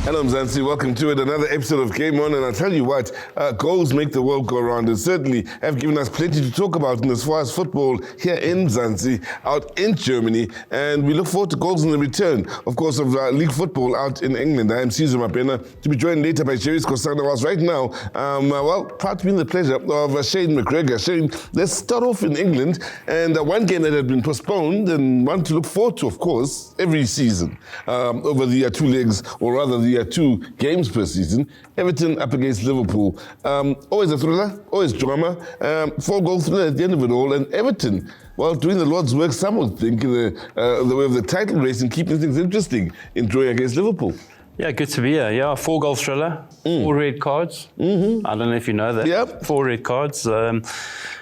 Hello, Mzansi. Welcome to it. Another episode of GameON. And I'll tell you what, goals make the world go around and certainly have given us plenty to talk about in as far as football here in Mzansi, out in Germany. And we look forward to goals in the return, of course, of league football out in England. I am Caesar Mapena, to be joined later by Sherry Kosana. Whilst right now, proud to be in the pleasure of Shane McGregor. Shane, let's start off in England. And one game that had been postponed and one to look forward to, of course, every season over the two legs, or rather the 2 games per season. Everton up against Liverpool. Always a thriller, always drama. 4-goal thriller at the end of it all. And Everton, well, doing the Lord's work, some would think, in the way of the title race and keeping things interesting in drawing against Liverpool. Yeah, good to be here. Yeah, 4-goal thriller, 4 red cards. Mm-hmm. I don't know if you know that. Yep. 4 red cards.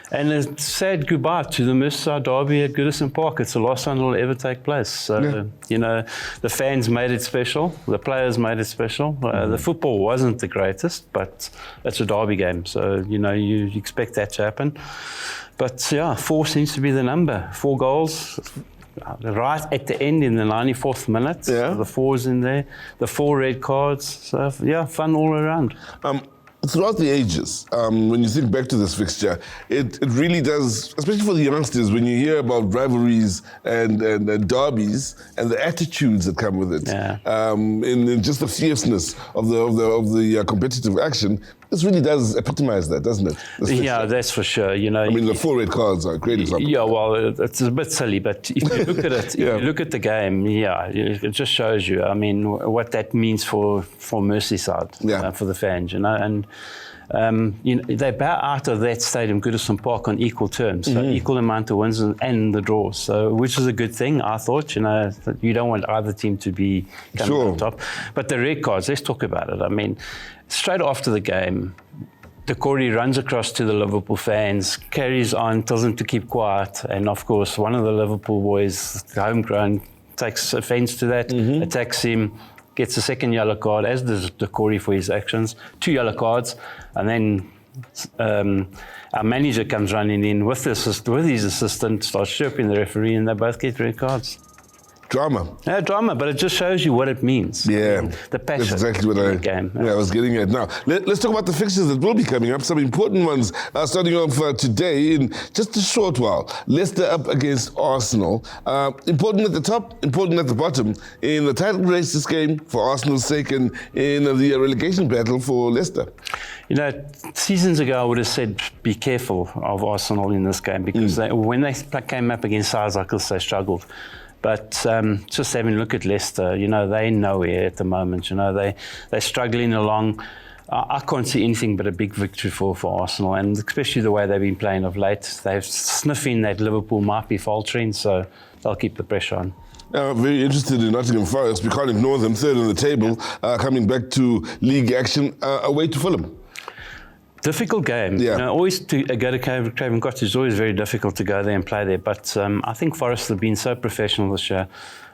And a sad goodbye to the Merseyside derby at Goodison Park. It's the last one that will ever take place. So, you know, the fans made it special. The players made it special. The football wasn't the greatest, but it's a derby game. So, you know, you expect that to happen. But, yeah, 4 seems to be the number. 4 goals. Right at the end in the 94th minute. Yeah. The 4's in there. The 4 red cards. So, yeah, fun all around. Throughout the ages, when you think back to this fixture, it really does, especially for the youngsters, when you hear about rivalries and derbies and the attitudes that come with it, in just the fierceness of the competitive action, this really does epitomize that, doesn't it? Yeah, that's for sure. You know, I mean, the 4 red cards are a great example. Yeah, well, it's a bit silly, but if you look at it, if you look at the game, it just shows you. I mean, what that means for Merseyside, for the fans, you know, and. You know, they bow out of that stadium, Goodison Park, on equal terms, so equal amount of wins and the draws. So, which is a good thing, I thought. You know, you don't want either team to be coming on top. But the red cards, let's talk about it. I mean, straight after the game, Corey runs across to the Liverpool fans, carries on, tells them to keep quiet, and of course, one of the Liverpool boys, homegrown, takes offence to that, attacks him. Gets a second yellow card, as does Corey for his actions. 2 yellow cards, and then our manager comes running in with his assistant, starts chirping the referee, and they both get red cards. Drama. Yeah, drama, but it just shows you what it means. Yeah, I mean, the passion. That's exactly what I was getting at. Now, let's talk about the fixtures that will be coming up. Some important ones starting off today in just a short while. Leicester up against Arsenal. Important at the top, important at the bottom. In the title race this game for Arsenal's sake, and in the relegation battle for Leicester. You know, seasons ago I would have said be careful of Arsenal in this game because when they came up against sides like this, they struggled. But just having a look at Leicester, you know, they're nowhere at the moment. You know, they're struggling along. I can't see anything but a big victory for Arsenal, and especially the way they've been playing of late. They're sniffing that Liverpool might be faltering, so they'll keep the pressure on. Very interested in Nottingham Forest. We can't ignore them, 3rd on the table, coming back to league action, away to Fulham. Difficult game. Yeah. You know, always to go to Craven Cottage is always very difficult to go there and play there. But I think Forest have been so professional this year.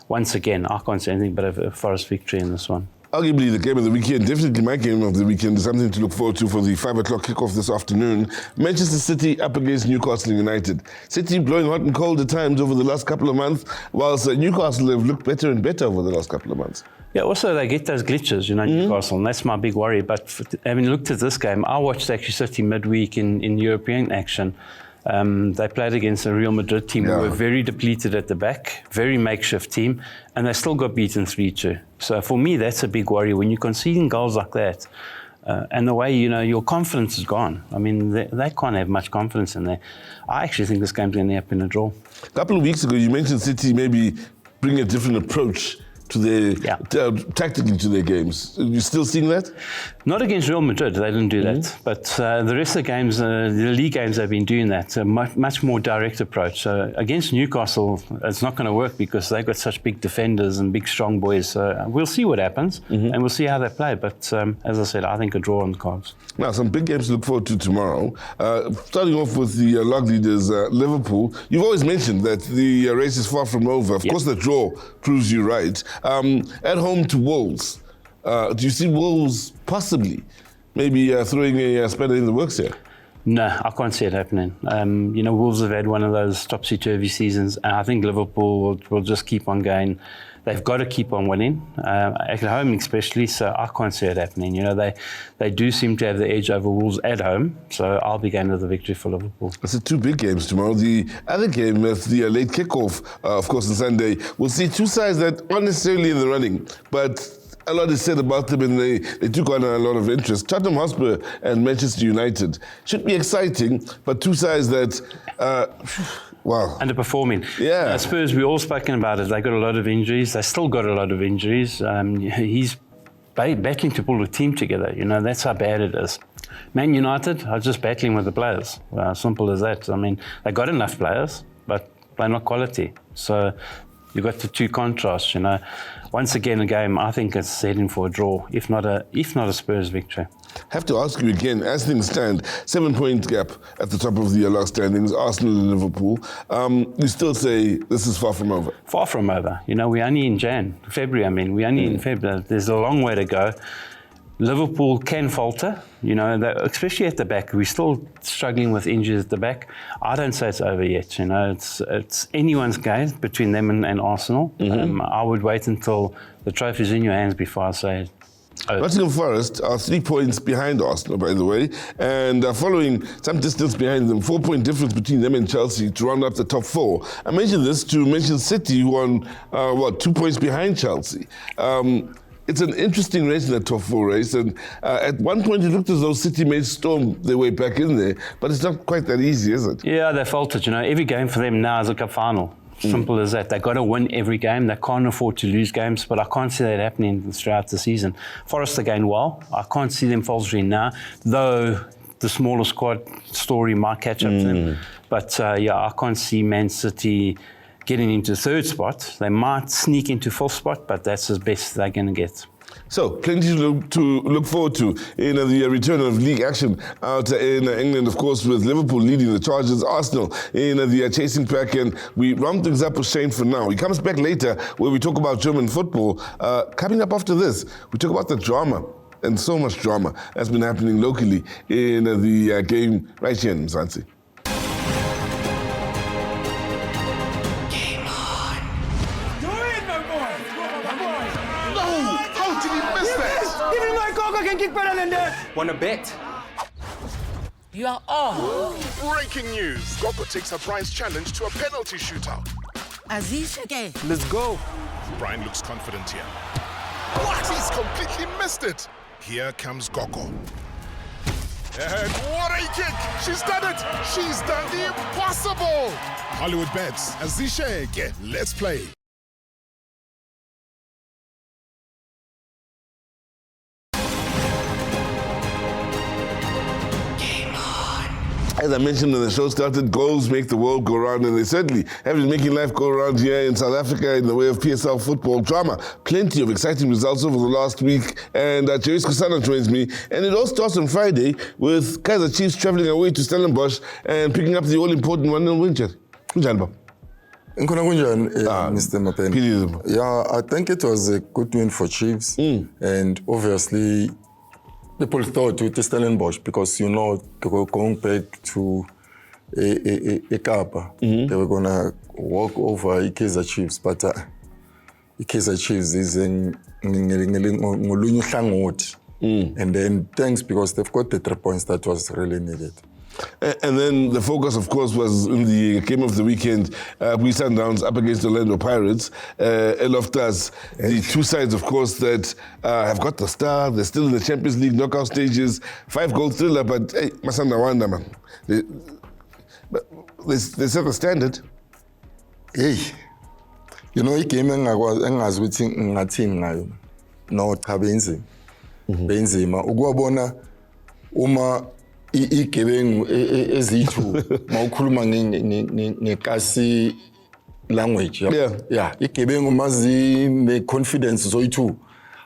Once again, I can't say anything but a Forest victory in this one. Arguably the game of the weekend, definitely my game of the weekend, is something to look forward to for the 5 o'clock kickoff this afternoon. Manchester City up against Newcastle United. City blowing hot and cold at times over the last couple of months, whilst Newcastle have looked better and better over the last couple of months. Yeah, also they get those glitches, you know, Newcastle, and that's my big worry. But having looked at this game, I watched actually City midweek in European action. They played against a Real Madrid team who were very depleted at the back, very makeshift team, and they still got beaten 3-2. So for me, that's a big worry when you're conceding goals like that. And the way, you know, your confidence is gone. I mean, they can't have much confidence in there. I actually think this game's going to end up in a draw. A couple of weeks ago, you mentioned City maybe bring a different approach to their tactically to their games. Are you still seeing that? Not against Real Madrid, they didn't do that. But the rest of the games, the league games, they've been doing that. A much more direct approach. So against Newcastle, it's not going to work because they've got such big defenders and big strong boys. So we'll see what happens and we'll see how they play. But as I said, I think a draw on the cards. Now, some big games to look forward to tomorrow. Starting off with the log leaders, Liverpool. You've always mentioned that the race is far from over. Of course, the draw proves you right. At home to Wolves. Do you see Wolves possibly maybe throwing a spanner in the works here? No, I can't see it happening. You know, Wolves have had one of those topsy-turvy seasons, and I think Liverpool will just keep on going. they've got to keep on winning, at home especially, so I can't see it happening. You know, they do seem to have the edge over Wolves at home, so I'll be going with the victory for Liverpool. It's 2 big games tomorrow. The other game is the late kickoff, of course, on Sunday. We'll see 2 sides that aren't necessarily in the running, but a lot is said about them, and they took on a lot of interest. Tottenham Hotspur and Manchester United should be exciting, but 2 sides that, wow. Underperforming. Yeah. Spurs, we've all spoken about it. They got a lot of injuries. They still got a lot of injuries. He's battling to pull the team together. You know, that's how bad it is. Man United are just battling with the players. Simple as that. I mean, they got enough players, but they're not quality. So you've got the 2 contrasts, you know. Once again, a game, I think it's heading for a draw, if not a Spurs victory. Have to ask you again, as things stand, 7-point gap at the top of the last standings, Arsenal and Liverpool. You still say this is far from over? Far from over. You know, we're only in February, we're only in February. There's a long way to go. Liverpool can falter, you know, especially at the back. We're still struggling with injuries at the back. I don't say it's over yet, you know. It's anyone's game between them and Arsenal. I would wait until the trophy's in your hands before I say it. Nottingham Forest are 3 points behind Arsenal, by the way, and following some distance behind them, 4-point difference between them and Chelsea to round up the top 4. I mentioned this to mention City, who are 2 points behind Chelsea. It's an interesting race in that top 4 race, and at one point it looked as though City may storm their way back in there, but it's not quite that easy, is it? Yeah, they faltered. You know, every game for them now is a cup final. Simple as that. They've got to win every game. They can't afford to lose games, but I can't see that happening throughout the season. Forest are going well. I can't see them faltering now, though the smaller squad story might catch up to them. But I can't see Man City getting into 3rd spot. They might sneak into 4th spot, but that's as best they're going to get. So, plenty to look forward to in the return of league action out in England, of course, with Liverpool leading the charges, Arsenal in the chasing pack, and we round things up with Shane for now. He comes back later where we talk about German football. Coming up after this, we talk about the drama, and so much drama has been happening locally in the game right here in Mzansi. Wanna bet? You are on. Breaking news. Gogo takes a prize challenge to a penalty shootout. Aziz again. Let's go. Brian looks confident here. What? He's completely missed it. Here comes Gogo. And what a kick! She's done it! She's done the impossible! Hollywoodbets, Azisheke, let's play. As I mentioned when the show started, goals make the world go round, and they certainly have been making life go round here in South Africa in the way of PSL football drama. Plenty of exciting results over the last week, and Jerry Skusana joins me. And it all starts on Friday with Kaizer Chiefs travelling away to Stellenbosch and picking up the all-important 1-0 win. Mr. Mapen. Yeah, I think it was a good win for Chiefs, and obviously people thought with Stellenbosch, because you know, going back to Ekapa, they were gonna walk over Kaizer Chiefs, but Kaizer Chiefs is in and then thanks, because they've got the 3 points that was really needed. And then the focus, of course, was in the game of the weekend, we Sundowns up against the Orlando Pirates. Eloftas, the 2 sides, of course, that have got the star. They're still in the Champions League knockout stages. 5-goal thriller, but hey, Masanda Wanda, man. They set the standard. Hey, you know, I came in, I was waiting, no, Benzema. Ugwabona, Uma, igebengu ezithu mawukhuluma ngekasi language yeah igebengu mazi ne confidence zoyithu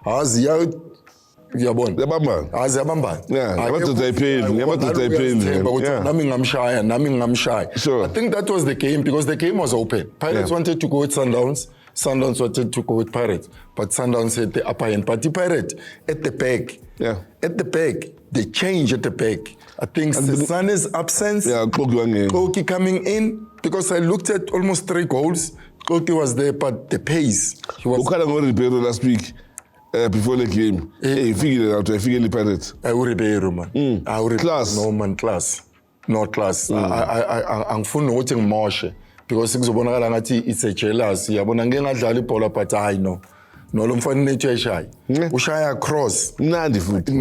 azi uyabona azi yabamba nami ngamshaya. I think that was the game, because the game was open. Pirates wanted to go with Sundowns wanted to go with Pirates, but Sundowns had the upper hand. But the Pirates at the back, they change at the back. I think Sesane's absence, Koki coming in, because I looked at almost 3 goals. Cote was there, but the pace. He was. Ribeiro last week before the game. Hey, figured it out. I figured the Pirates. Ribeiro, man. Class. No, man, class. Not class. I'm full watching Moshe because it's a jealous. Yabona ngengadlala ibhola but I know. No lo mfana nature shy. Ushaya cross. Mnandi futhi.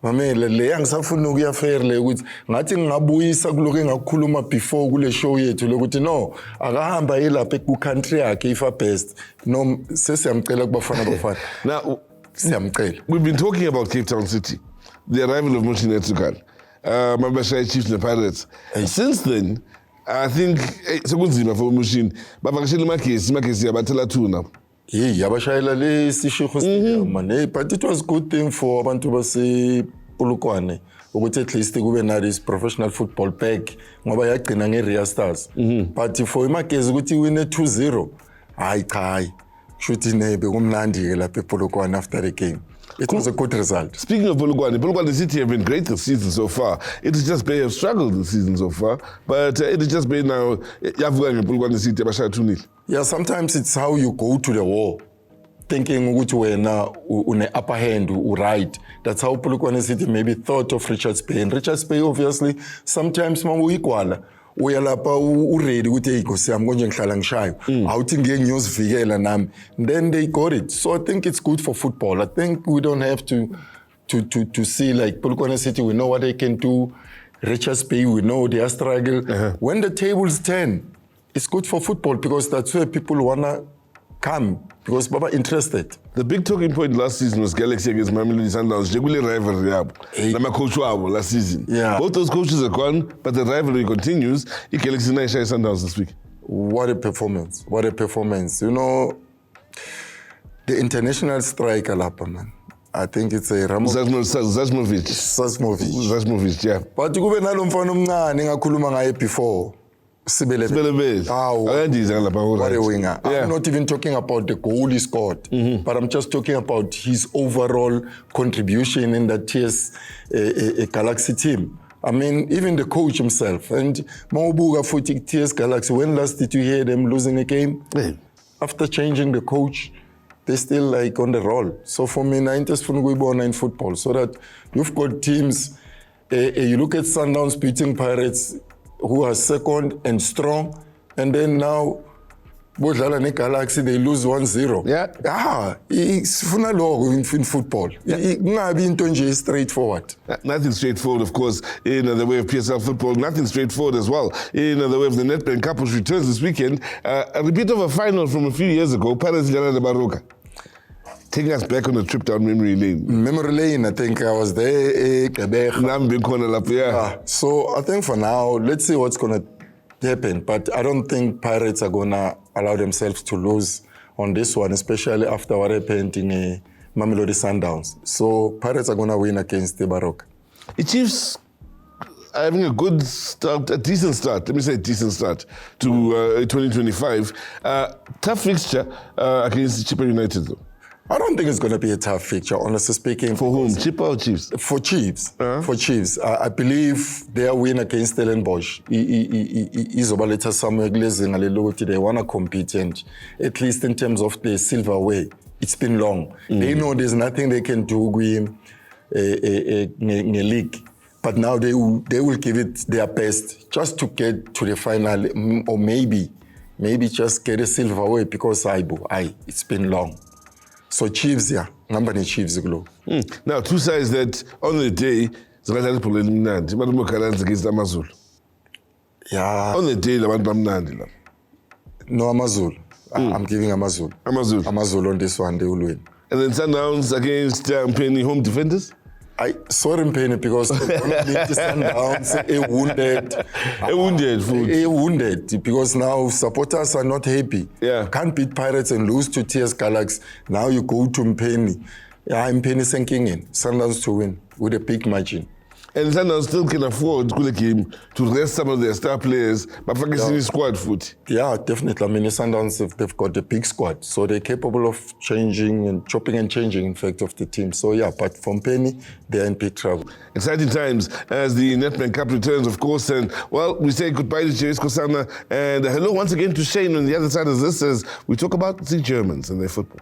Mamela le angisafuna ukuya fairly ukuthi ngathi ngingabuyisa kuloko engakukhuluma before kule show yethu lokuthi no akahamba yilapha ku country yakhe ifa best no sesiyamcela kubafana bafana. Now siyamcela. We've been talking about Cape Town City, the arrival of Mushin Etukal. Mabashaya Chiefs and the Pirates. Since then, I think sekunzima for Mushin. Bavakashela imakesi yabathela 2 now. Hey, yabashayela le sishiho man. But it was good thing for abantu base Polokwane ukuthi at least kube na this professional football back ngoba yagcina nge-Ria Stars. But for imakezi ukuthi win 2-0 hayi cha shuthi nebe kumnandi ke lapha ePolokwane after the game. It was a good result. Speaking of Polokwane City have been great this season so far. It is just they have struggled this season so far, but it is just been now yavuka ngePolokwane City abashaya 2-0. Yeah, sometimes it's how you go to the war, thinking ukuthi wena une upper hand, right. That's how Polokwane City maybe thought of Richards Bay. And Richards Bay, obviously, sometimes mawuyikwala uyalapha uready ukuthi hey Nkosi yami konje ngihlala ngishayo awuthi ngeke ngiyozivikela nami. Then they got it. So I think it's good for football. I think we don't have to see like Polokwane City, we know what they can do. Richards Bay, we know their struggle. When the tables turn, it's good for football because that's where people wanna come because Baba interested. The big talking point last season was Galaxy against Mamelodi Sundowns. Jegule rivalry yabo. Nama coach wabo last season. Yeah. Both those coaches are gone, but the rivalry continues. Galaxy na ishaya Sundowns this week. What a performance. What a performance. You know, the international striker lapha man. I think it's a Zazmovic, yeah. But kube nalo mfana omncane ngakhuluma ngaye before. Sibele. What a winger. Yeah. I'm not even talking about the goal he scored, but I'm just talking about his overall contribution in that TS Galaxy team. I mean, even the coach himself. And Maubuga for TS Galaxy, when last did you hear them losing a game? After changing the coach, they're still like on the roll. So for me, I'm just in football. So that you've got teams, you look at Sundowns beating Pirates, who are second and strong, and then now Bodlala ne Galaxy, they lose 1-0. Yeah. It's funalo in football. It's straightforward. Nothing straightforward, of course, in the way of PSL football. Nothing straightforward as well in the way of the Nedbank Cup, which returns this weekend. A repeat of a final from a few years ago, Pirates Llana de Baroka. Taking us back on a trip down memory lane. Memory lane, I think I was there. So I think for now, let's see what's going to happen. But I don't think Pirates are going to allow themselves to lose on this one, especially after what happened in Mamelodi Sundowns. So Pirates are going to win against the Baroka. The Chiefs are having a good start, a decent start. Let me say a decent start to 2025. Tough fixture against Chippa United, though. I don't think it's going to be a tough fixture, honestly speaking. For whom? Chippa or Chiefs? For Chiefs. For Chiefs. I believe their win against Stellenbosch is about somewhere glazing. They want to compete, and at least in terms of the silverware, it's been long. They know there's nothing they can do with a league. But now they will give it their best just to get to the final, or maybe just get a silverware because it's been long. So Chiefs, yeah, number the Chiefs glow. Now, two sides that on the day, Zagazali Poleminandi, Madamo Kalans against Amazul. Yeah. On the day, Lamandamnandi. No, Amazul. I'm giving Amazul. Amazul on this one, they will win. And then Sundowns against Penny home defenders? I saw him Penny because Sundowns wounded because now supporters are not happy. Yeah. Can't beat Pirates and lose to TS Galaxy. Now you go to Penny. Yeah, Penny sinking in. Sundowns to win with a big margin. And Sundowns still can afford to rest some of their star players, but focusing squad foot. Yeah, definitely. I mean, Sundowns, they've got a big squad, so they're capable of changing and chopping and changing, in fact, of the team. So yeah, but from Penny, they're in big trouble. Exciting times as the Nedbank Cup returns, of course. And, well, we say goodbye to Jace Kosana. And hello once again to Shane on the other side of this as we talk about the Germans and their football.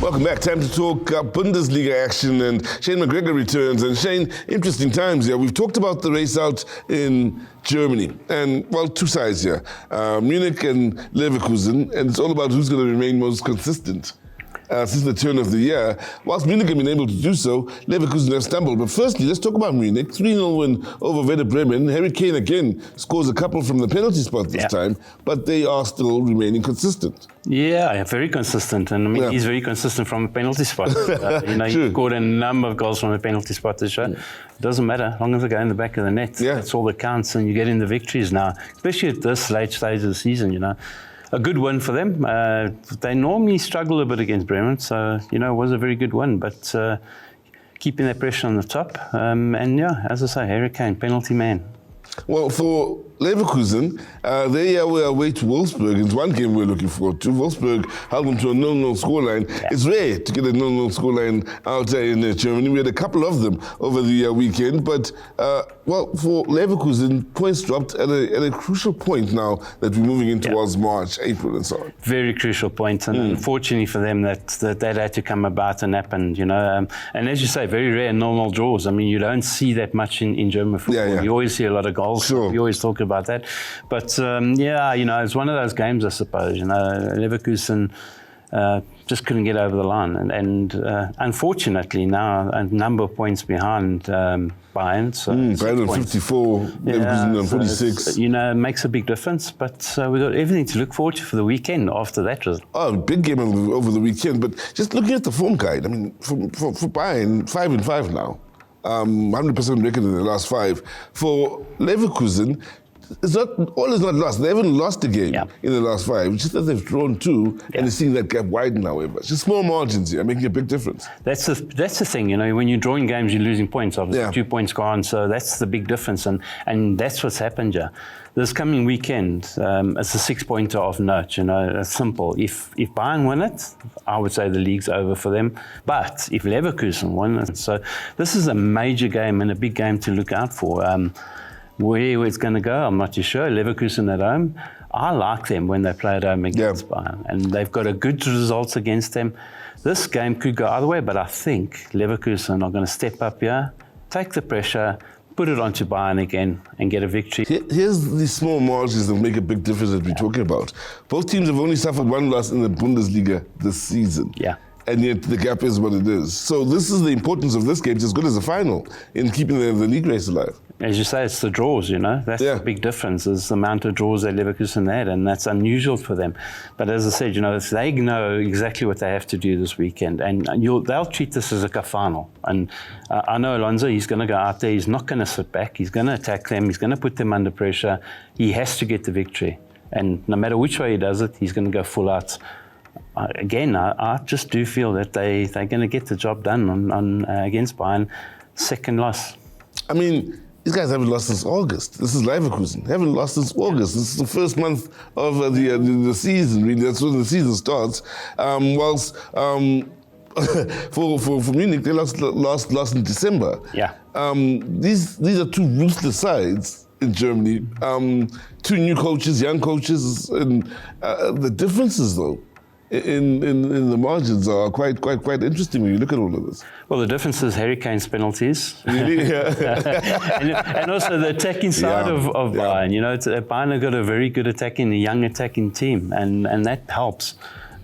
Welcome back. Time to talk Bundesliga action, and Shane McGregor returns. And Shane, interesting times here. We've talked about the race out in Germany, and well, two sides here, Munich and Leverkusen, and it's all about who's going to remain most consistent. Since the turn of the year. Whilst Munich have been able to do so, Leverkusen have stumbled. But firstly, let's talk about Munich. 3-0 win over Werder Bremen. Harry Kane again scores a couple from the penalty spot this time, but they are still remaining consistent. Yeah, very consistent. And I mean, he's very consistent from a penalty spot. He scored a number of goals from a penalty spot this year. It doesn't matter, as long as they go in the back of the net. That's all that counts, and you get in the victories now, especially at this late stage of the season, A good win for them. They normally struggle a bit against Bremen, so, it was a very good win. But keeping that pressure on the top. And, as I say, Harry Kane, penalty man. Well, for Leverkusen, they were away to Wolfsburg. It's one game we're looking forward to. Wolfsburg held them to a 0-0 scoreline. It's rare to get a 0-0 scoreline out there in Germany. We had a couple of them over the weekend. But, for Leverkusen, points dropped at a crucial point now that we're moving in towards March, April, and so on. Very crucial point. And unfortunately for them, that had to come about and happened, And as you say, very rare 0-0 draws. I mean, you don't see that much in German football. You always see a lot of goals. You always talk about that. But, it's one of those games, I suppose. Leverkusen just couldn't get over the line. And unfortunately, now a number of points behind Bayern. So Bayern on 54, Leverkusen on 46. It makes a big difference. But we've got everything to look forward to for the weekend after that result. Oh, big game over the weekend. But just looking at the form guide, I mean, for Bayern, 5-5 now. 100% record in the last 5. For Leverkusen, all is not lost. They haven't lost a game in the last 5. It's just that they've drawn 2 and they're seeing that gap widen, however. It's just small margins here, making a big difference. That's the thing, when you're drawing games, you're losing points, obviously. 2 points gone, so that's the big difference. And that's what's happened here. This coming weekend, it's a 6-pointer of note, it's simple. If Bayern win it, I would say the league's over for them. But if Leverkusen win it, so this is a major game and a big game to look out for. Where it's going to go, I'm not too sure. Leverkusen at home, I like them when they play at home against Bayern. And they've got a good results against them. This game could go either way, but I think Leverkusen are going to step up here, take the pressure, put it onto Bayern again and get a victory. Here's the small margins that make a big difference that we're talking about. Both teams have only suffered 1 loss in the Bundesliga this season. And yet the gap is what it is. So this is the importance of this game. It's as good as a final in keeping the league race alive. As you say, it's the draws, That's the big difference, is the amount of draws that Leverkusen had, and that's unusual for them. But as I said, they know exactly what they have to do this weekend, and they'll treat this as a cup final. And I know Alonso, he's going to go out there, he's not going to sit back, he's going to attack them, he's going to put them under pressure. He has to get the victory. And no matter which way he does it, he's going to go full out. Again, I just do feel that they're going to get the job done on against Bayern. Second loss. I mean, these guys haven't lost since August. This is Leverkusen. They haven't lost since August. This is the first month of the season, really. That's when the season starts. Whilst for Munich, they lost in December. These are 2 ruthless sides in Germany. 2 new coaches, young coaches, and the differences, though, in the margins are quite interesting when you look at all of this. Well, the difference is Harry Kane's penalties. Really? and also the attacking side of Bayern. Bayern have got a very good attacking, a young attacking team, and that helps.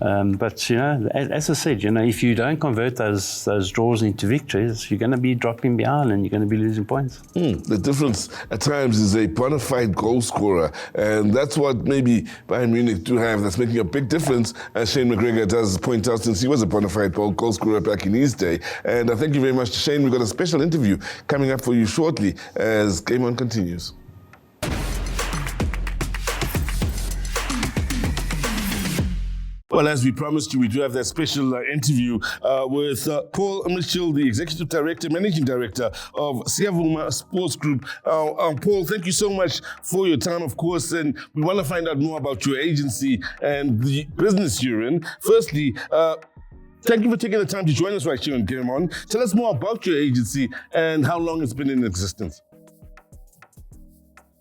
But as I said, if you don't convert those draws into victories, you're going to be dropping behind and you're going to be losing points. The difference at times is a bona fide goal scorer, and that's what maybe Bayern Munich do have. That's making a big difference, as Shane McGregor does point out, since he was a bona fide goal scorer back in his day. And thank you very much to Shane. We've got a special interview coming up for you shortly as GameON continues. Well, as we promised you, we do have that special interview with Paul Mitchell, the Executive Director, Managing Director of Siyavuma Sports Group. Paul, thank you so much for your time, of course, and we want to find out more about your agency and the business you're in. Firstly, thank you for taking the time to join us right here on GameON. Tell us more about your agency and how long it's been in existence.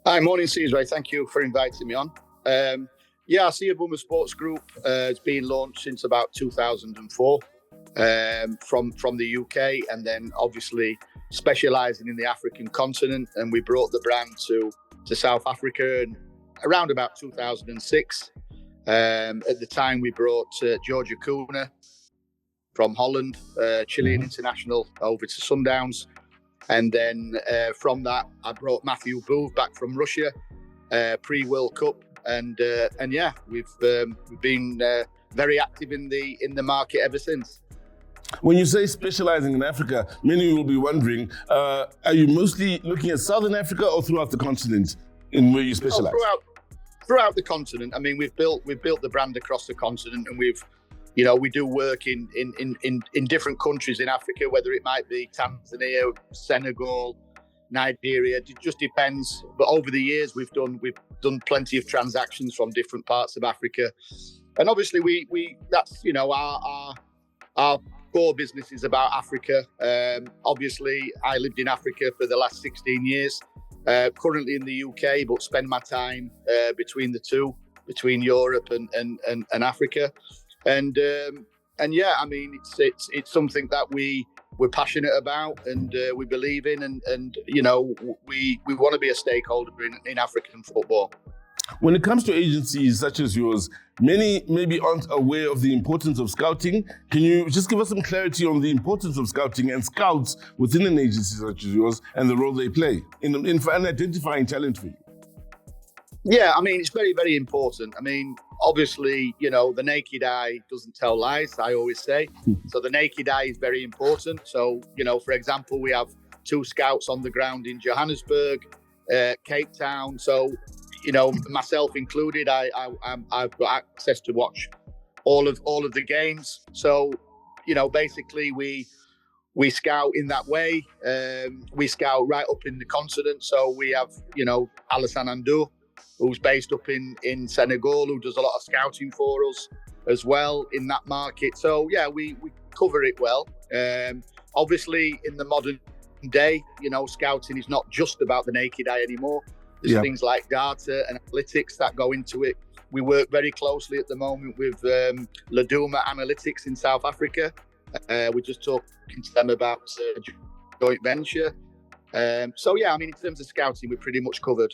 Hi, morning, Caesar. Thank you for inviting me on. Siyavuma Sports Group has been launched since about 2004 from the UK, and then obviously specialising in the African continent. And we brought the brand to South Africa around about 2006. At the time, we brought Georgia Kuna from Holland, Chilean international, over to Sundowns. And then from that, I brought Matthew Booth back from Russia, pre-World Cup. And we've been very active in the market ever since. When you say specializing in Africa, many will be wondering, are you mostly looking at Southern Africa or throughout the continent in where you specialize? Throughout the continent. I mean, we've built the brand across the continent, and we do work in different countries in Africa, whether it might be Tanzania, Senegal, Nigeria. It just depends. But over the years, we've done plenty of transactions from different parts of Africa, and obviously we that's our core business is about Africa. Obviously, I lived in Africa for the last 16 years. Currently in the UK, but spend my time between the two, between Europe and Africa, and I mean it's something that we're passionate about and we believe in, and we want to be a stakeholder in African football. When it comes to agencies such as yours, many maybe aren't aware of the importance of scouting. Can you just give us some clarity on the importance of scouting and scouts within an agency such as yours and the role they play in identifying talent for you? Yeah, I mean, it's very, very important. I mean, obviously, the naked eye doesn't tell lies, I always say. So the naked eye is very important. So, for example, we have 2 scouts on the ground in Johannesburg, Cape Town. So, myself included, I've got access to watch all of the games. So, basically we scout in that way. We scout right up in the continent. So we have, Alassane Andou, who's based up in Senegal, who does a lot of scouting for us as well in that market. So yeah, we cover it well. Obviously, in the modern day, scouting is not just about the naked eye anymore. There's things like data and analytics that go into it. We work very closely at the moment with Laduma Analytics in South Africa. We're just talking to them about joint venture. So yeah, I mean, in terms of scouting, we're pretty much covered.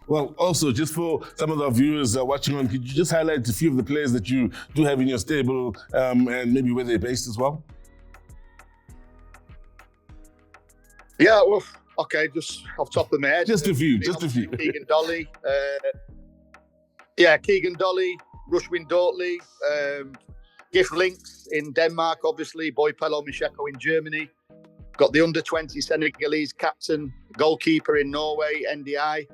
Well, also, just for some of our viewers watching on, could you just highlight a few of the players that you do have in your stable and maybe where they're based as well? Yeah, well, okay, just off the top of my head. Just a few. Keegan Dolly. Keegan Dolly, Rushwin Dortley, Gift Links in Denmark, obviously, Boypelo Misheko in Germany. Got the under-20 Senegalese captain, goalkeeper in Norway, NDI.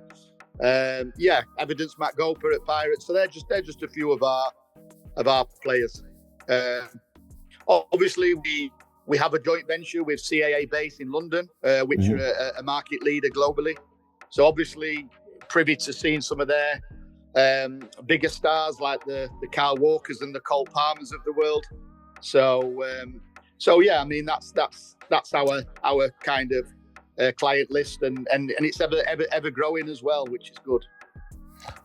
Evidence Matt Goper at Pirates. So they're just a few of our players. Obviously, we have a joint venture with CAA Base in London, which are a market leader globally. So obviously, privy to seeing some of their bigger stars like the Kyle Walkers and the Cole Palmers of the world. So yeah, I mean that's our kind of client list, and it's ever growing as well, which is good.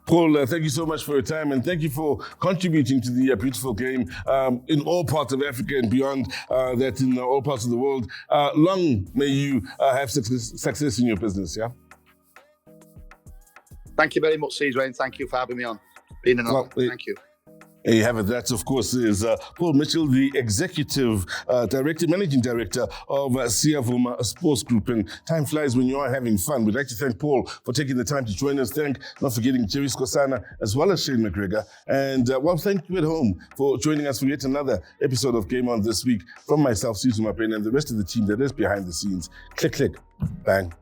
Paul, thank you so much for your time, and thank you for contributing to the beautiful game in all parts of Africa and beyond that, in all parts of the world. Long may you have success in your business, yeah? Thank you very much, Caesar, and thank you for having me on. Been an honor. Thank you. There you have it. That, of course, is Paul Mitchell, the Executive Director, Managing Director of Siyavuma Sports Group. And time flies when you are having fun. We'd like to thank Paul for taking the time to join us. Not forgetting Jerry Skosana as well as Shane McGregor. And, thank you at home for joining us for yet another episode of Game On this week. From myself, Susan Mapena, and the rest of the team that is behind the scenes. Click, click, bang.